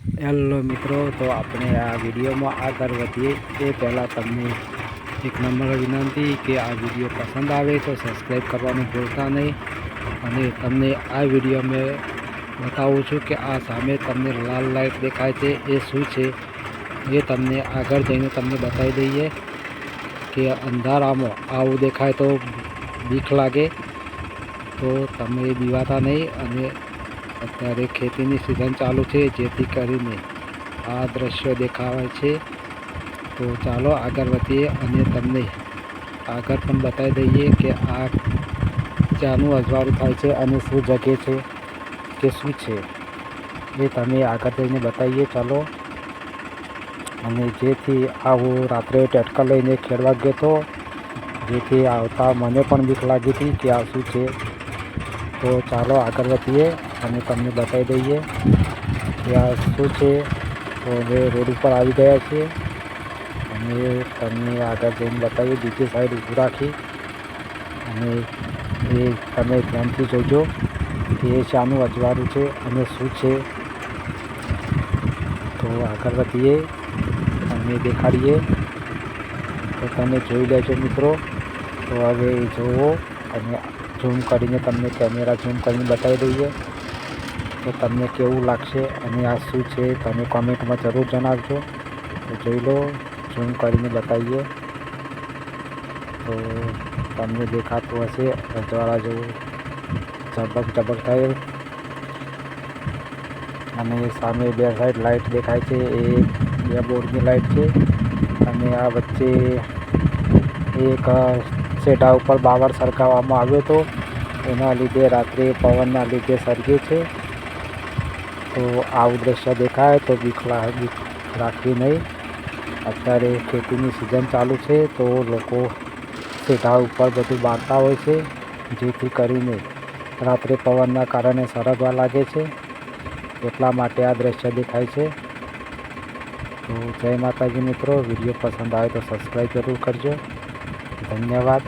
Hello મિત્રો, તો આપણે આ વિડીયોમાં આગળ વધીએ એ પહેલાં તમને એક નમ્ર વિનંતી કે આ વિડીયો પસંદ આવે તો સબસ્ક્રાઈબ કરવાનું ભૂલતા નહીં. અને તમને આ વિડીયો મેં બતાવું છું કે આ સામે તમને લાલ લાઇટ દેખાય છે એ શું છે એ તમને આગળ જઈને તમને બતાવી દઈએ કે અંધારામાં આવું દેખાય તો બીક લાગે તો તમે બીવાતા નહીં. અને અત્યારે ખેતીની સિઝન ચાલુ છે જેથી કરીને આ દ્રશ્યો દેખાય છે. તો ચાલો આગળ વધીએ અને તમને આગળ પણ બતાવી દઈએ કે આ ચાનું અજવાળું થાય છે અને શું જગ્યા છે કે શું છે એ તમે આગળ જઈને બતાવીએ. ચાલો. અને જેથી આવું રાત્રે ટેટકા લઈને ખેડવા ગયો હતો, જેથી આવતા મને પણ બીક લાગી હતી કે આ શું છે. તો ચાલો આગળ વધીએ અને તમને બતાવી દઈએ કે આ શું છે. તો હવે રોડ ઉપર આવી ગયા છીએ અને તમને આગળ જઈને બતાવીએ બીજી સાઈડ ઊભું રાખી. અને એ તમે ધ્યાનથી જોજો કે એ શાનું અજવાળું છે અને શું છે. તો આગળ વધીએ અને દેખાડીએ તો તમે જોઈ લેજો મિત્રો. તો હવે જુઓ અને ઝૂમ કરીને તમને કેમેરા ઝૂમ કરીને બતાવી દઈએ તો તમને કેવું લાગશે અને આ શું છે તમે કોમેન્ટમાં જરૂર જણાવજો. તો જોઈ લો, ઝૂમ કરીને બતાવીએ તો તમને દેખાતું હશે અજવાળા જેવું ઝબક ઝબક થાય. અને સામે બે સાઈડ લાઇટ દેખાય છે, એ બે બોર્ડની લાઇટ છે. અને આ વચ્ચે એક સેટા ઉપર બાવળ સરકાવવામાં આવ્યો હતો, એના લીધે રાત્રે પવનના લીધે સળગે છે. તો આવું દ્રશ્ય દેખાય તો બીક રાખવી નહીં. અત્યારે ખેતીની સિઝન ચાલુ છે તો લોકો સેટા ઉપર બધું બાંધતા હોય છે, જેથી કરીને રાત્રે પવનના કારણે સળગવા લાગે છે. એટલા માટે આ દ્રશ્ય દેખાય છે. તો જય માતાજી મિત્રો. વિડીયો પસંદ આવે તો સબસ્ક્રાઈબ જરૂર કરજો. ધન્યવાદ.